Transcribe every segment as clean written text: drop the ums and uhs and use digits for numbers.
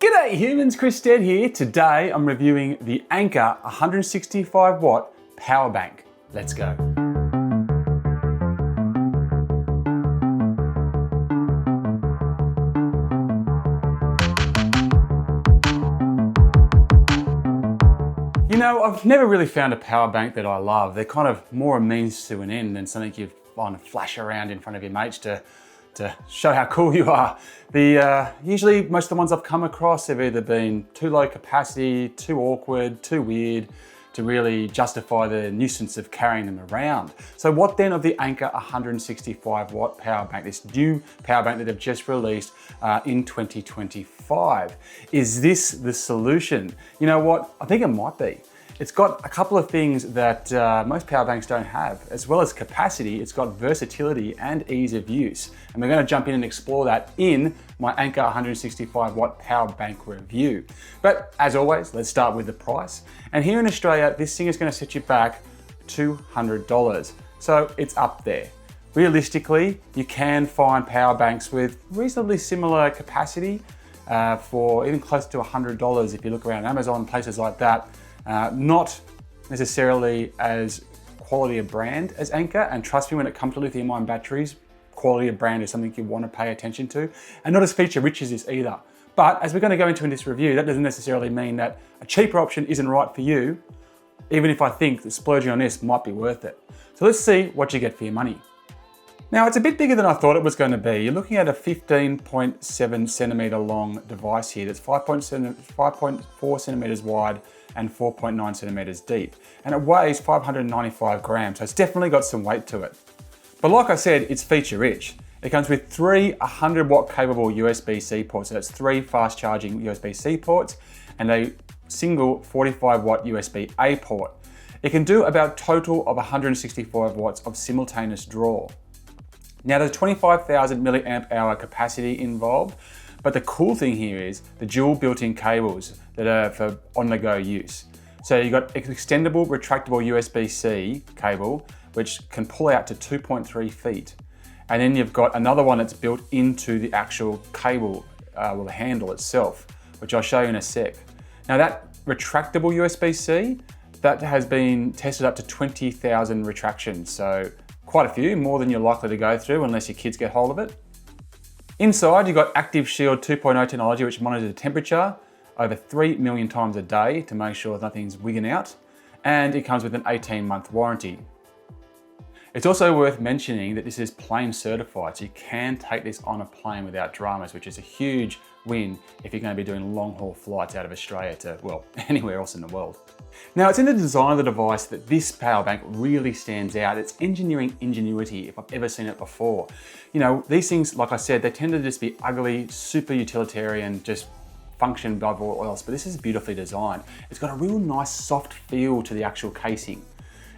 G'day humans, Chris Stead here. Today I'm reviewing the Anker 165 watt power bank. Let's go. You know, I've never really found a power bank that I love. They're kind of more a means to an end than something you want to flash around in front of your mates to show how cool you are. Usually most of the ones I've come across have either been too low capacity, too awkward, too weird to really justify the nuisance of carrying them around. So what then of the Anker 165 watt power bank, this new power bank that they've just released in 2025? Is this the solution? You know what, I think it might be. It's got a couple of things that most power banks don't have. As well as capacity, it's got versatility and ease of use. And we're going to jump in and explore that in my Anker 165 watt power bank review. But as always, let's start with the price. And here in Australia, this thing is going to set you back $200. So it's up there. Realistically, you can find power banks with reasonably similar capacity for even close to $100 if you look around Amazon, places like that. Not necessarily as quality of brand as Anker, and trust me, when it comes to lithium-ion batteries, quality of brand is something you want to pay attention to, and not as feature-rich as this either. But as we're going to go into in this review, that doesn't necessarily mean that a cheaper option isn't right for you, even if I think that splurging on this might be worth it. So let's see what you get for your money. Now, it's a bit bigger than I thought it was going to be. You're looking at a 15.7 centimeter long device here that's 5.4 centimeters wide and 4.9 centimeters deep. And it weighs 595 grams, so it's definitely got some weight to it. But like I said, it's feature rich. It comes with three 100 watt capable USB-C ports, so that's three fast charging USB-C ports and a single 45 watt USB-A port. It can do about a total of 165 watts of simultaneous draw. Now there's 25,000 milliamp hour capacity involved, but the cool thing here is the dual built-in cables that are for on-the-go use. So you've got an extendable retractable USB-C cable, which can pull out to 2.3 feet. And then you've got another one that's built into the actual cable, or the handle itself, which I'll show you in a sec. Now that retractable USB-C, that has been tested up to 20,000 retractions. So quite a few, more than you're likely to go through unless your kids get hold of it. Inside, you've got Active Shield 2.0 technology, which monitors the temperature over 3 million times a day to make sure nothing's wigging out. And it comes with an 18-month warranty. It's also worth mentioning that this is plane certified, so you can take this on a plane without dramas, which is a huge win if you're going to be doing long-haul flights out of Australia to, well, anywhere else in the world. Now, it's in the design of the device that this power bank really stands out. It's engineering ingenuity if I've ever seen it before. You know, these things, like I said, they tend to just be ugly, super utilitarian, just function above all else, but this is beautifully designed. It's got a real nice soft feel to the actual casing.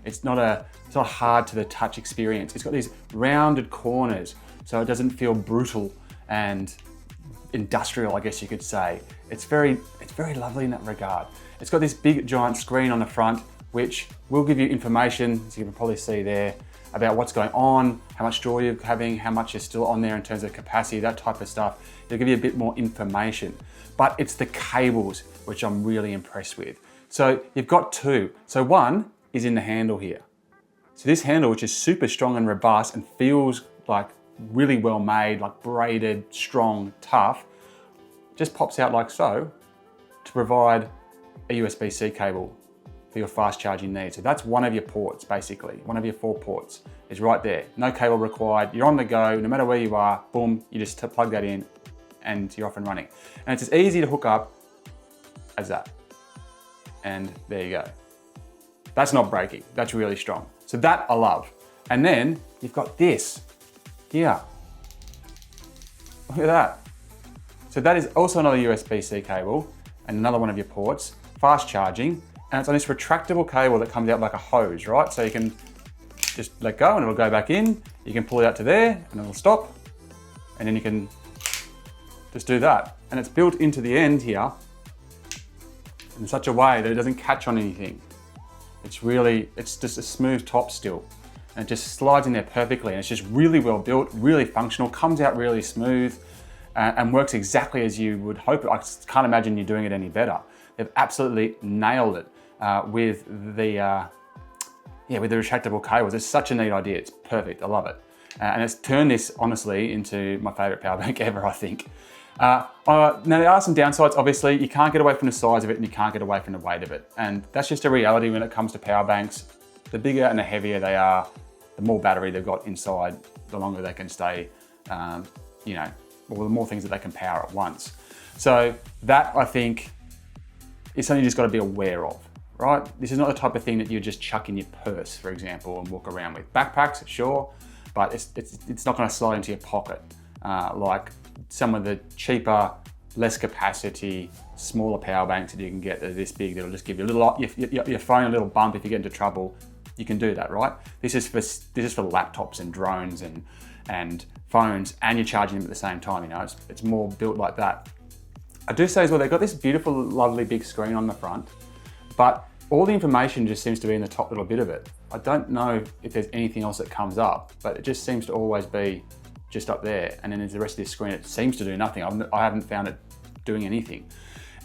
It's not hard to the touch experience. It's got these rounded corners, so it doesn't feel brutal and industrial, I guess you could say. It's very lovely in that regard. It's got this big giant screen on the front, which will give you information, as you can probably see there, about what's going on, how much draw you're having, how much is still on there in terms of capacity, that type of stuff. It'll give you a bit more information. But it's the cables which I'm really impressed with. So you've got two. So one is in the handle here. So this handle, which is super strong and robust and feels like really well made, like braided, strong, tough, just pops out like so to provide a USB-C cable for your fast charging needs. So that's one of your ports, basically. One of your 4 ports is right there. No cable required. You're on the go, no matter where you are, boom, you just plug that in and you're off and running. And it's as easy to hook up as that. And there you go. That's not breaking, that's really strong. So that I love. And then you've got this here. Look at that. So that is also another USB-C cable and another one of your ports, fast charging, and it's on this retractable cable that comes out like a hose, right? So you can just let go and it'll go back in. You can pull it out to there and it'll stop. And then you can just do that. And it's built into the end here in such a way that it doesn't catch on anything. It's just a smooth top still. And it just slides in there perfectly. And it's just really well built, really functional, comes out really smooth. and works exactly as you would hope. I can't imagine you doing it any better. They've absolutely nailed it with the retractable cables. It's such a neat idea. It's perfect. I love it. And it's turned this, honestly, into my favorite power bank ever, I think. Now, there are some downsides. Obviously, you can't get away from the size of it and you can't get away from the weight of it. And that's just a reality when it comes to power banks. The bigger and the heavier they are, the more battery they've got inside, the longer they can stay, or the more things that they can power at once. So that, I think, is something you just got to be aware of, right? This is not the type of thing that you just chuck in your purse, for example, and walk around with. Backpacks, sure, but it's not going to slide into your pocket like some of the cheaper, less capacity, smaller power banks that you can get that are this big, that'll just give you your phone a little bump if you get into trouble. You can do that, right? This is for laptops and drones and phones, and you're charging them at the same time. It's more built like that. I do say as well, they've got this beautiful, lovely big screen on the front, but all the information just seems to be in the top little bit of it. I don't know if there's anything else that comes up, but it just seems to always be just up there. And then there's the rest of this screen, it seems to do nothing. I haven't found it doing anything.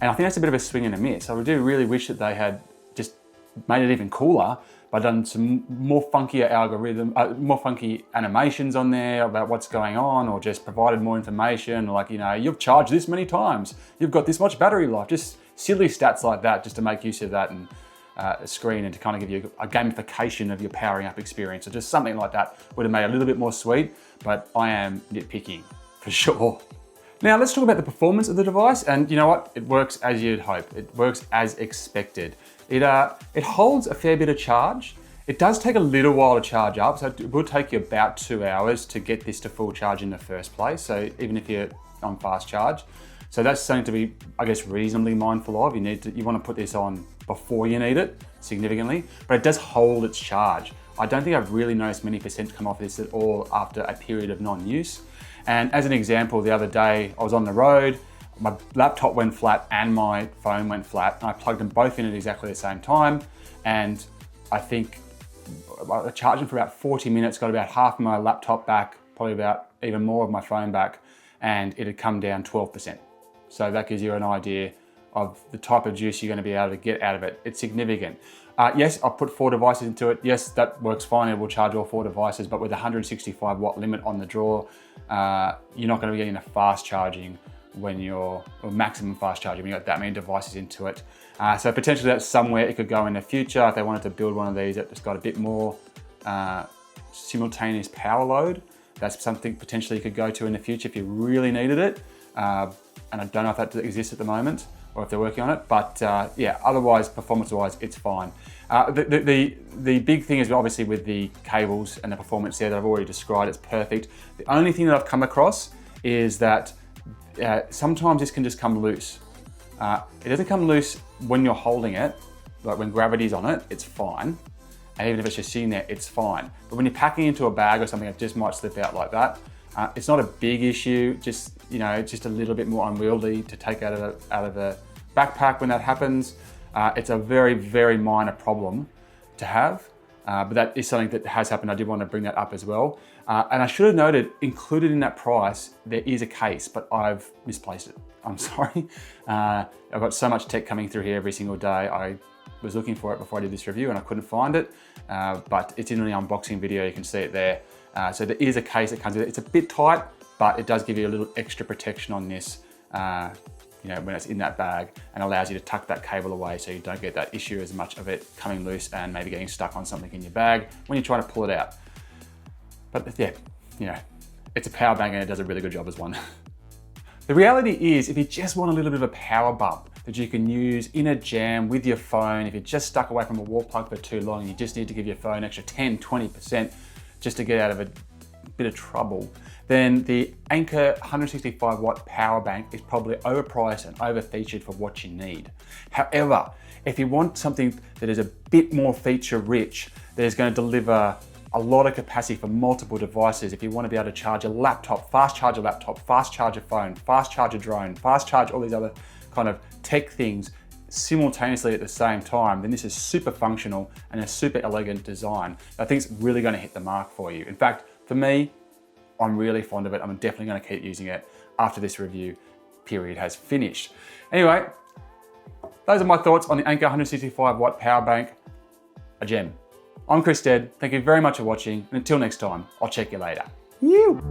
And I think that's a bit of a swing and a miss. I do really wish that they had just made it even cooler by done some more funkier more funky animations on there about what's going on, or just provided more information, like, you've charged this many times, you've got this much battery life, just silly stats like that, just to make use of that and a screen, and to kind of give you a gamification of your powering up experience, or just something like that would have made it a little bit more sweet, but I am nitpicking for sure. Now let's talk about the performance of the device, and you know what? It works as you'd hope. It works as expected. It holds a fair bit of charge. It does take a little while to charge up, so it will take you about 2 hours to get this to full charge in the first place, so even if you're on fast charge. So that's something to be, I guess, reasonably mindful of. You want to put this on before you need it, significantly, but it does hold its charge. I don't think I've really noticed many percent come off this at all after a period of non-use. And as an example, the other day I was on the road, my laptop went flat and my phone went flat, and I plugged them both in at exactly the same time. And I think I charged them for about 40 minutes, got about half of my laptop back, probably about even more of my phone back, and it had come down 12%. So that gives you an idea of the type of juice you're going to be able to get out of it. It's significant. Yes, I've put 4 devices into it. Yes, that works fine. It will charge all 4 devices, but with a 165 watt limit on the draw, you're not going to be getting a fast charging or maximum fast charging when you've got that many devices into it. So potentially that's somewhere it could go in the future if they wanted to build one of these that's got a bit more simultaneous power load. That's something potentially you could go to in the future if you really needed it. And I don't know if that exists at the moment or if they're working on it, but yeah, otherwise, performance-wise, it's fine. The big thing is obviously with the cables and the performance there that I've already described, it's perfect. The only thing that I've come across is that sometimes this can just come loose. It doesn't come loose when you're holding it, like when gravity's on it, it's fine. And even if it's just sitting there, it's fine. But when you're packing into a bag or something, it just might slip out like that. It's not a big issue, just just a little bit more unwieldy to take out of a backpack when that happens. It's a very, very minor problem to have, but that is something that has happened. I did want to bring that up as well. And I should have noted, included in that price, there is a case, but I've misplaced it. I'm sorry. I've got so much tech coming through here every single day. I was looking for it before I did this review and I couldn't find it, but it's in the unboxing video, you can see it there. So there is a case that comes with it. It's a bit tight, but it does give you a little extra protection on this, when it's in that bag, and allows you to tuck that cable away so you don't get that issue as much of it coming loose and maybe getting stuck on something in your bag when you're trying to pull it out. But yeah, it's a power bank and it does a really good job as one. The reality is, if you just want a little bit of a power bump that you can use in a jam with your phone, if you're just stuck away from a wall plug for too long and you just need to give your phone an extra 10, 20% just to get out of a bit of trouble, then the Anker 165 watt power bank is probably overpriced and over-featured for what you need. However, if you want something that is a bit more feature rich, that is going to deliver a lot of capacity for multiple devices, if you want to be able to charge a laptop, fast charge a phone, fast charge a drone, fast charge all these other kind of tech things simultaneously at the same time, then this is super functional and a super elegant design. I think it's really going to hit the mark for you. In fact, for me, I'm really fond of it. I'm definitely going to keep using it. after this review period has finished. Anyway, those are my thoughts on the Anker 165 watt power bank. A gem. I'm Chris Stead. Thank you very much for watching. And until next time, I'll check you later. You.